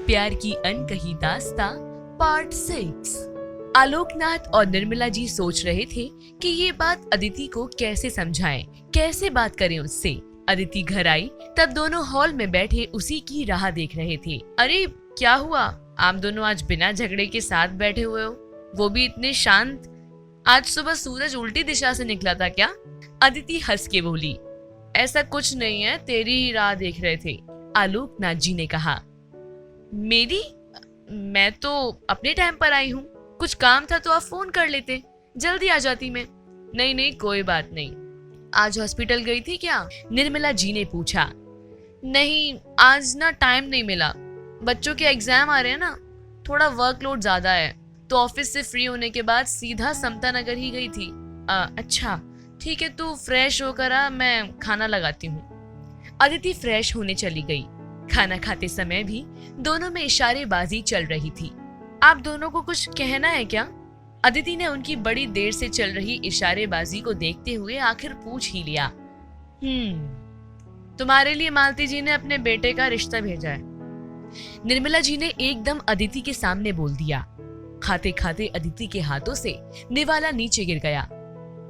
प्यार की अनकही दास्तां पार्ट 6। आलोकनाथ और निर्मला जी सोच रहे थे कि ये बात अदिति को कैसे समझाएं, कैसे बात करें उससे। अदिति घर आई तब दोनों हॉल में बैठे उसी की राह देख रहे थे। अरे क्या हुआ, आप दोनों आज बिना झगड़े के साथ बैठे हुए हो, वो भी इतने शांत। आज सुबह सूरज उल्टी दिशा से निकला था क्या? अदिति हंस के बोली। ऐसा कुछ नहीं है, तेरी ही राह देख रहे थे, आलोकनाथ जी ने कहा। मेरी? मैं तो अपने टाइम पर आई हूँ, कुछ काम था तो आप फोन कर लेते, जल्दी आ जाती मैं। नहीं नहीं कोई बात नहीं। आज हॉस्पिटल गई थी क्या? निर्मला जी ने पूछा। नहीं, आज ना टाइम नहीं मिला, बच्चों के एग्जाम आ रहे हैं ना, थोड़ा वर्कलोड ज्यादा है, तो ऑफिस से फ्री होने के बाद सीधा समता नगर ही गई थी। अच्छा ठीक है, तू फ्रेश होकर आ, मैं खाना लगाती हूँ। अदिति फ्रेश होने चली गई। खाना खाते समय भी दोनों में इशारेबाजी चल रही थी। आप दोनों को कुछ कहना है क्या? अदिति ने उनकी बड़ी देर से चल रही इशारेबाजी को देखते हुए आखिर पूछ ही लिया। तुम्हारे लिए मालती जी ने अपने बेटे का रिश्ता भेजा है, निर्मला जी ने एकदम अदिति के सामने बोल दिया। खाते खाते अदिति के हाथों से निवाला नीचे गिर गया।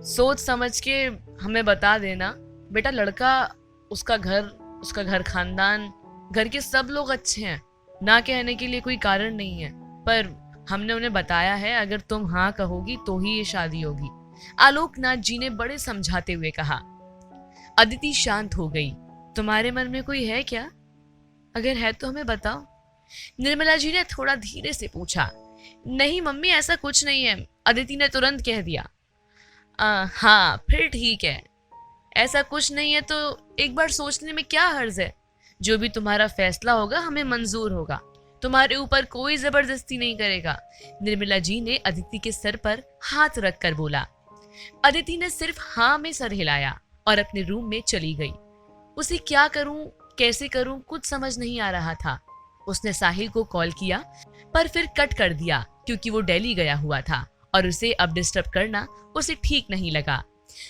सोच समझ के हमें बता देना बेटा, लड़का, उसका घर खानदान, घर के सब लोग अच्छे हैं, ना कहने के लिए कोई कारण नहीं है, पर हमने उन्हें बताया है अगर तुम हाँ कहोगी तो ही ये शादी होगी, आलोकनाथ जी ने बड़े समझाते हुए कहा। अदिति शांत हो गई। तुम्हारे मन में कोई है क्या? अगर है तो हमें बताओ, निर्मला जी ने थोड़ा धीरे से पूछा। नहीं मम्मी, ऐसा कुछ नहीं है, अदिति ने तुरंत कह दिया। हाँ फिर ठीक है, ऐसा कुछ नहीं है तो एक बार सोचने में क्या हर्ज है। जो भी तुम्हारा फैसला होगा हमें मंजूर होगा, तुम्हारे ऊपर कोई जबरदस्ती नहीं करेगा, निर्मला जी ने अदिति के सर पर हाथ रखकर बोला। अदिति ने सिर्फ हाँ में सर हिलाया और अपने रूम में चली गई। उसे क्या करूं, कैसे करूं, कुछ समझ नहीं आ रहा था। उसने साहिल को कॉल किया पर फिर कट कर दिया क्योंकि वो दिल्ली गया हुआ था और उसे अब डिस्टर्ब करना उसे ठीक नहीं लगा।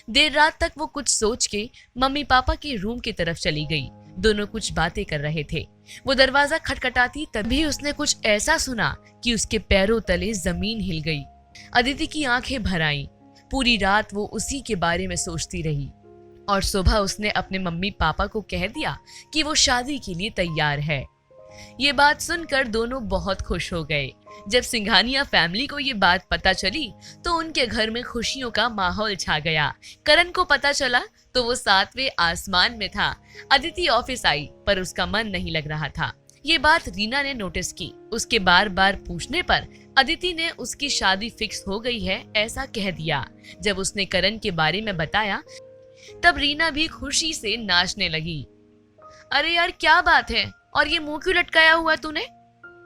देर रात तक वो कुछ सोच के मम्मी पापा के रूम की तरफ चली गई। दोनों कुछ बातें कर रहे थे। वो दरवाजा खटखटाती तभी उसने कुछ ऐसा सुना कि उसके पैरों तले जमीन हिल गई। अदिति की आंखें भर आईं। पूरी रात वो उसी के बारे में सोचती रही और सुबह उसने अपने मम्मी पापा को कह दिया कि वो शादी के लिए तैयार है। ये बात सुनकर दोनों बहुत खुश हो गए। जब सिंघानिया फैमिली को ये बात पता चली तो उनके घर में खुशियों का माहौल छा गया। करण को पता चला तो वो 7वें आसमान में था। अदिति ऑफिस आई पर उसका मन नहीं लग रहा था। ये बात रीना ने नोटिस की। उसके बार बार पूछने पर अदिति ने उसकी शादी फिक्स हो गई है ऐसा कह दिया। जब उसने करण के बारे में बताया तब रीना भी खुशी से नाचने लगी। अरे यार क्या बात है, और ये मुंह क्यों लटकाया हुआ तूने?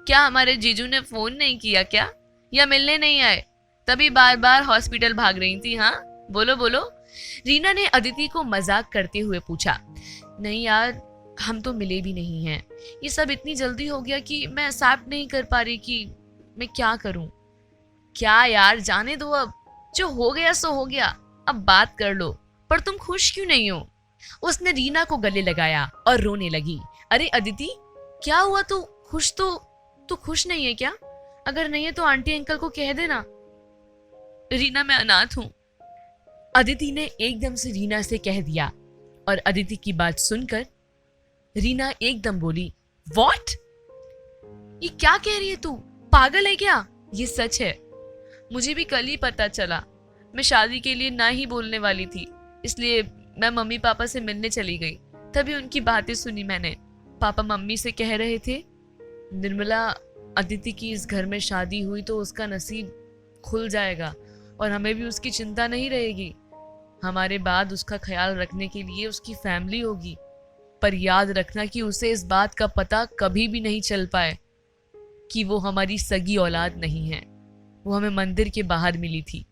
क्या हमारे जीजू ने फोन नहीं किया क्या, या मिलने नहीं आए? तभी बार बार हॉस्पिटल भाग रही थी। हाँ बोलो बोलो, रीना ने अदिति को मजाक करते हुए पूछा। नहीं यार, हम तो मिले भी नहीं हैं। ये सब इतनी जल्दी हो गया कि मैं एक्सेप्ट नहीं कर पा रही कि मैं क्या करूं। क्या यार, जाने दो, अब जो हो गया सो हो गया, अब बात कर लो। पर तुम खुश क्यों नहीं हो? उसने रीना को गले लगाया और रोने लगी। अरे अदिति क्या हुआ, तू खुश नहीं है क्या? अगर नहीं है तो आंटी अंकल को कह देना। रीना मैं अनाथ हूं, अदिति ने एकदम से रीना से कह दिया। और अदिति की बात सुनकर रीना एकदम बोली, व्हाट? ये क्या कह रही है तू, पागल है क्या? ये सच है, मुझे भी कल ही पता चला। मैं शादी के लिए ना ही बोलने वाली थी, इसलिए मैं मम्मी पापा से मिलने चली गई। तभी उनकी बातें सुनी मैंने। पापा मम्मी से कह रहे थे निर्मला, अदिति की इस घर में शादी हुई तो उसका नसीब खुल जाएगा और हमें भी उसकी चिंता नहीं रहेगी। हमारे बाद उसका ख्याल रखने के लिए उसकी फैमिली होगी। पर याद रखना कि उसे इस बात का पता कभी भी नहीं चल पाए कि वो हमारी सगी औलाद नहीं है। वो हमें मंदिर के बाहर मिली थी।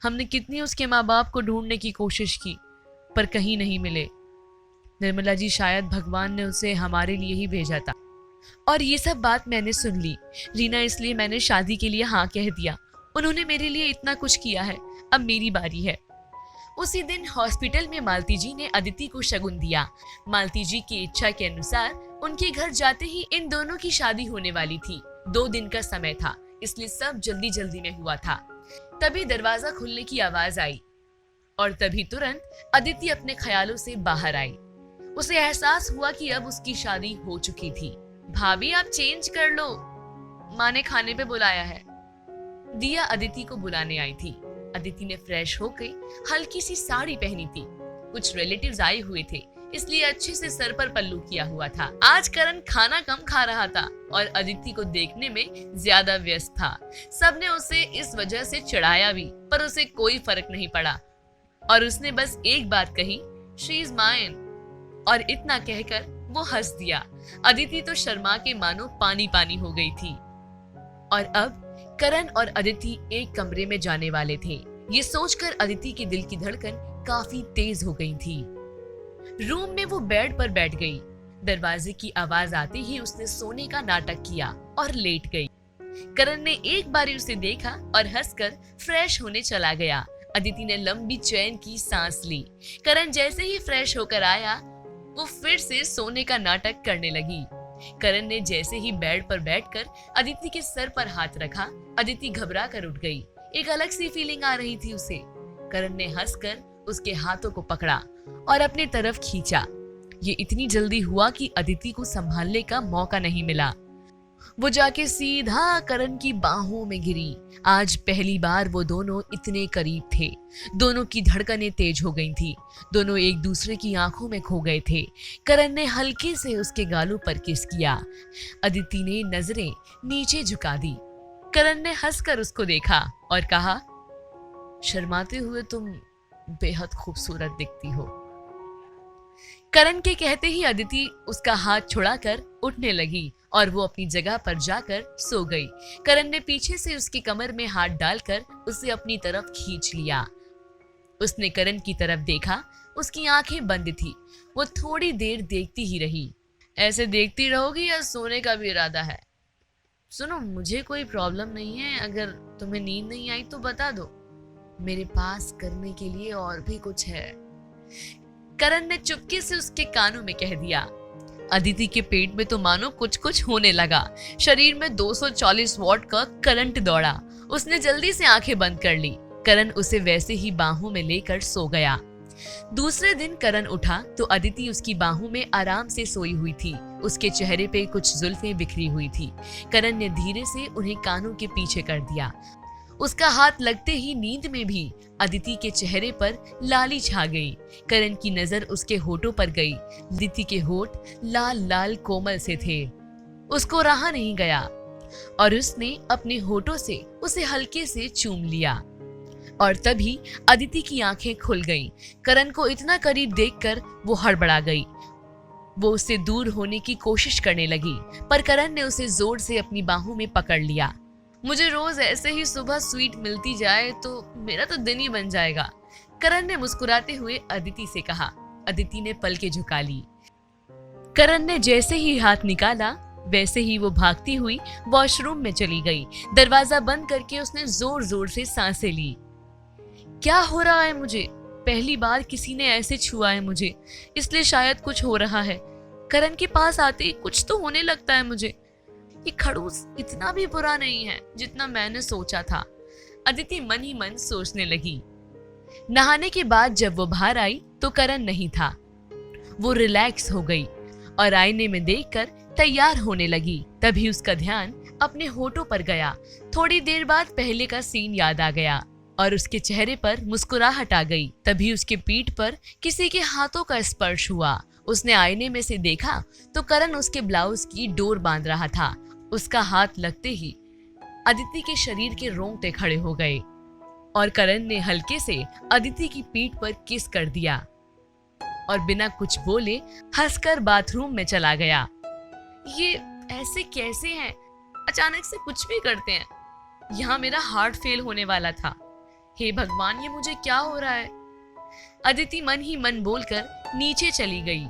हमने कितनी उसके माँ बाप को ढूंढने की कोशिश की पर कहीं नहीं मिले। निर्मला जी, शायद भगवान ने उसे हमारे लिए ही भेजा था। और ये सब बात मैंने सुन ली रीना, इसलिए मैंने शादी के लिए हाँ कह दिया। उन्होंने मेरे लिए इतना कुछ किया है, अब मेरी बारी है। उसी दिन हॉस्पिटल में मालती जी ने अदिति को शगुन दिया। मालती जी की इच्छा के अनुसार उनके घर जाते ही इन दोनों की शादी होने वाली थी। 2 दिन का समय था, इसलिए सब जल्दी जल्दी में हुआ था। तभी दरवाजा खुलने की आवाज आई और तभी तुरंत अदिति अपने ख्यालों से बाहर आई। उसे एहसास हुआ कि अब उसकी शादी हो चुकी थी। भाभी आप चेंज कर लो, माँ ने खाने पे बुलाया है। दिया अदिति को बुलाने आई थी। अदिति ने फ्रेश होकर हल्की सी साड़ी पहनी थी। कुछ रिलेटिव्स आए हुए थे, इसलिए अच्छे से सर पर पल्लू किया हुआ था। आज करण खाना कम खा रहा था और अदिति को देखने में ज्यादा व्यस्त था। सबने उसे इस वजह से चिढ़ाया भी, पर उसे कोई फर्क नहीं पड़ा और उसने बस एक बात कही, शी इज माइन, और इतना कहकर वो हंस दिया। अदिति तो शर्मा के मानो पानी पानी हो गई थी। और अब करण और अदिति एक कमरे में जाने वाले थे। ये सोचकर अदिति के दिल की धड़कन काफी तेज हो गई थी। रूम में वो बेड पर बैठ गई। दरवाजे की आवाज आते ही उसने सोने का नाटक किया और लेट गई। करण ने एक बारी उसे देखा और हंसकर फ्रेश होने चला गया। अदिति ने लंबी चैन की सांस ली। करण जैसे ही फ्रेश होकर आया, वो फिर से सोने का नाटक करने लगी। करण ने जैसे ही बेड पर बैठकर अदिति के सर पर हाथ रखा, अदिति घबरा कर उठ गई। एक अलग सी फीलिंग आ रही थी उसे। करण ने हंसकर उसके हाथों को पकड़ा और अपनी तरफ खींचा। ये इतनी जल्दी हुआ कि अदिति को संभालने का मौका नहीं मिला। वो जाके सीधा करण की बाहों में गिरी। आज पहली बार वो दोनों इतने करीब थे। दोनों की धड़कनें तेज हो गई थी। दोनों एक दूसरे की आंखों में खो गए थे। करण ने हल्के से उसके गालों पर किस किया। अदिति ने नजरें नीचे झुका दी। करण ने हंसकर उसको देखा और कहा, शर्माते हुए तुम बेहद खूबसूरत दिखती हो। करण के कहते ही अदिति उसका हाथ छुड़ाकर उठने लगी और वो अपनी जगह पर जाकर सो गई। करण ने पीछे से उसकी कमर में हाथ डालकर उसे अपनी तरफ खींच लिया। उसने करण की तरफ देखा। उसकी आंखें बंद थी। वो थोड़ी देर देखती ही रही। ऐसे देखती रहोगी या सोने का भी इरादा है? सुनो, मुझे कोई प्रॉब्लम नहीं है। अगर तुम्हें नींद नहीं आई तो बता दो, मेरे पास करने के लिए और भी कुछ है। करण ने चुपके से उसके कानों में कह दिया। अदिति के पेट में तो मानो कुछ कुछ होने लगा। शरीर में 240 वॉट का करंट दौड़ा। उसने जल्दी से आंखें बंद कर ली। करण उसे वैसे ही बाहों में लेकर सो गया। दूसरे दिन करण उठा तो अदिति उसकी बाहों में आराम से सोई हुई थी। उसके चेहरे पे कुछ जुल्फें बिखरी हुई थी। करण ने धीरे से उन्हें कानों के पीछे कर दिया। उसका हाथ लगते ही नींद में भी अदिति के चेहरे पर लाली छा गई। करण की नजर उसके होठों पर गई। अदिति के होठ लाल लाल कोमल से थे। उसको रहा नहीं गया और उसने अपने होठों से उसे हल्के से चूम लिया। और तभी अदिति की आंखें खुल गईं। करण को इतना करीब देखकर वो हड़बड़ा गई। वो उससे दूर होने की कोशिश करने लगी, पर करण ने उसे जोर से अपनी बाहों में पकड़ लिया। मुझे रोज ऐसे ही सुबह स्वीट मिलती जाए तो मेरा तो दिन ही बन जाएगा, करण ने मुस्कुराते हुए अदिति से कहा। अदिति ने पलकें झुका ली। करण ने जैसे ही हाथ निकाला, वैसे ही वो भागती हुई वॉशरूम में चली गई। दरवाजा बंद करके उसने जोर जोर से सांसें ली। क्या हो रहा है मुझे? पहली बार किसी ने ऐसे छुआ है मुझे, इसलिए शायद कुछ हो रहा है। करण के पास आते ही कुछ तो होने लगता है मुझे। ये खड़ूस इतना भी बुरा नहीं है जितना मैंने सोचा था, अदिति मन ही मन सोचने लगी। नहाने के बाद जब वो बाहर आई तो करण नहीं था। वो रिलैक्स हो गई और आईने में देखकर तैयार होने लगी। तभी उसका ध्यान अपने होठों पर गया। थोड़ी देर बाद पहले का सीन याद आ गया और उसके चेहरे पर मुस्कुराहट आ गई। तभी उसके पीठ पर किसी के हाथों का स्पर्श हुआ। उसने आईने में से देखा तो करण उसके ब्लाउज की डोर बांध रहा था। उसका हाथ लगते ही अदिति के शरीर के रोंगटे खड़े हो गए और करण ने हल्के से अदिति की पीठ पर किस कर दिया और बिना कुछ बोले हंसकर बाथरूम में चला गया। ये ऐसे कैसे हैं? अचानक से कुछ भी करते हैं। यहाँ मेरा हार्ट फेल होने वाला था। हे भगवान, ये मुझे क्या हो रहा है? अदिति मन ही मन बोलकर नीचे चली गई।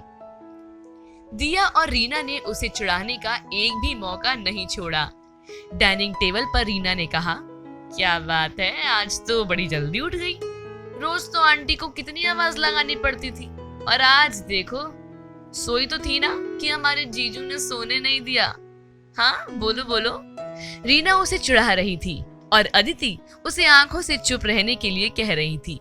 दिया और रीना ने उसे चिढ़ाने का एक भी मौका नहीं छोड़ा। डाइनिंग टेबल पर रीना ने कहा, क्या बात है, आज तो बड़ी जल्दी उठ गई। रोज तो आंटी को कितनी आवाज लगानी पड़ती थी और आज देखो सोई तो थी ना कि हमारे जीजू ने सोने नहीं दिया। हाँ बोलो बोलो। रीना उसे चिढ़ा रही थी और अदिति उसे आंखों से चुप रहने के लिए कह रही थी,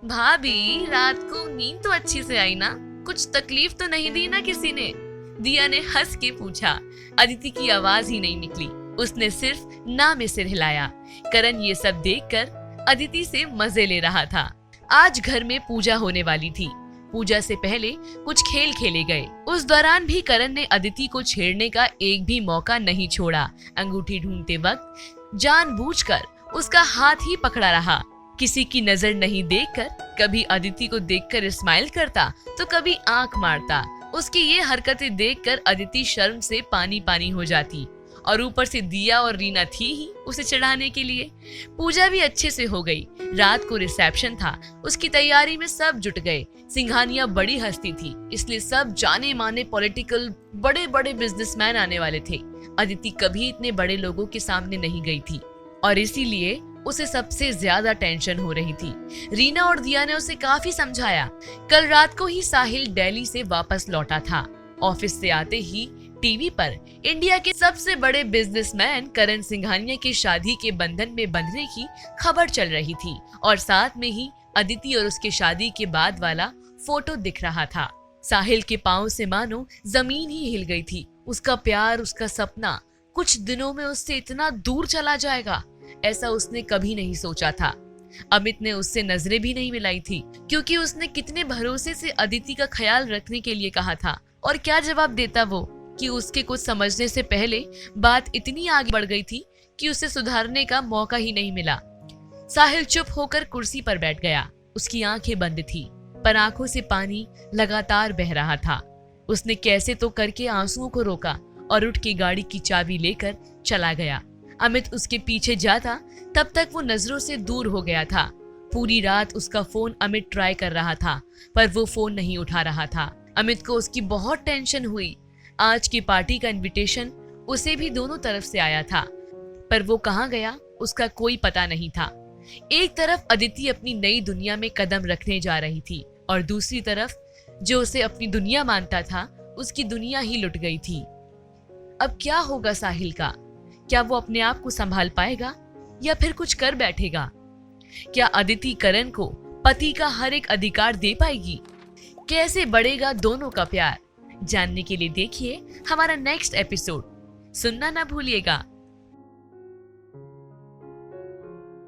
भाभी रात को नींद तो अच्छी से आई ना, कुछ तकलीफ तो नहीं दी ना किसी ने? दिया ने हंस के पूछा। अदिति की आवाज ही नहीं निकली, उसने सिर्फ ना में सिर हिलाया। करण ये सब देखकर अदिति से मजे ले रहा था। आज घर में पूजा होने वाली थी। पूजा से पहले कुछ खेल खेले गए। उस दौरान भी करण ने अदिति को छेड़ने का एक भी मौका नहीं छोड़ा। अंगूठी ढूंढते वक्त जानबूझकर उसका हाथ ही पकड़ा रहा। किसी की नजर नहीं देखकर कभी अदिति को देखकर स्माइल करता तो कभी आंख मारता। उसकी ये हरकतें देखकर अदिति शर्म से पानी पानी हो जाती और ऊपर से दिया और रीना थी ही उसे चढ़ाने के लिए। पूजा भी अच्छे से हो गई। रात को रिसेप्शन था, उसकी तैयारी में सब जुट गए। सिंघानिया बड़ी हस्ती थी, इसलिए सब जाने माने पॉलिटिकल बड़े बड़े बिजनेसमैन आने वाले थे। अदिति कभी इतने बड़े लोगों के सामने नहीं गई थी और इसीलिए उसे सबसे ज्यादा टेंशन हो रही थी। रीना और दिया ने उसे काफी समझाया। कल रात को ही साहिल दिल्ली से वापस लौटा था। ऑफिस से आते ही टीवी पर इंडिया के सबसे बड़े बिजनेसमैन करण सिंघानिया की शादी के बंधन में बंधने की खबर चल रही थी और साथ में ही अदिति और उसके शादी के बाद वाला फोटो दिख रहा था। साहिल के पांव से मानो जमीन ही हिल गई थी। उसका प्यार, उसका सपना कुछ दिनों में उससे इतना दूर चला जाएगा, ऐसा उसने कभी नहीं सोचा था। अमित ने उससे नजरें भी नहीं मिलाई थी, क्योंकि उसने कितने भरोसे से अदिति का ख्याल रखने के लिए कहा था। और क्या जवाब देता वो कि उसके कुछ समझने से पहले बात इतनी आगे बढ़ गई थी कि उसे सुधारने का मौका ही नहीं मिला। साहिल चुप होकर कुर्सी पर बैठ गया। उसकी आंखें बंद थी, पर आंखों से पानी लगातार बह रहा था। उसने कैसे तो करके आंसुओं को रोका और उठ के गाड़ी की चाबी लेकर चला गया। अमित उसके पीछे जाता तब तक वो नजरों से दूर हो गया था। पूरी रात उसका फोन अमित ट्राई कर रहा था, पर वो फोन नहीं उठा रहा था। अमित को उसकी बहुत टेंशन हुई। आज की पार्टी का इनविटेशन उसे भी दोनों तरफ से आया था, पर वो कहाँ गया उसका कोई पता नहीं था। एक तरफ अदिति अपनी नई दुनिया में कदम रखने जा रही थी और दूसरी तरफ जो उसे अपनी दुनिया मानता था, उसकी दुनिया ही लुट गई थी। अब क्या होगा साहिल का? क्या वो अपने आप को संभाल पाएगा या फिर कुछ कर बैठेगा? क्या अदिति करण को पति का हर एक अधिकार दे पाएगी? कैसे बढ़ेगा दोनों का प्यार? जानने के लिए देखिए हमारा नेक्स्ट एपिसोड। सुनना ना भूलिएगा।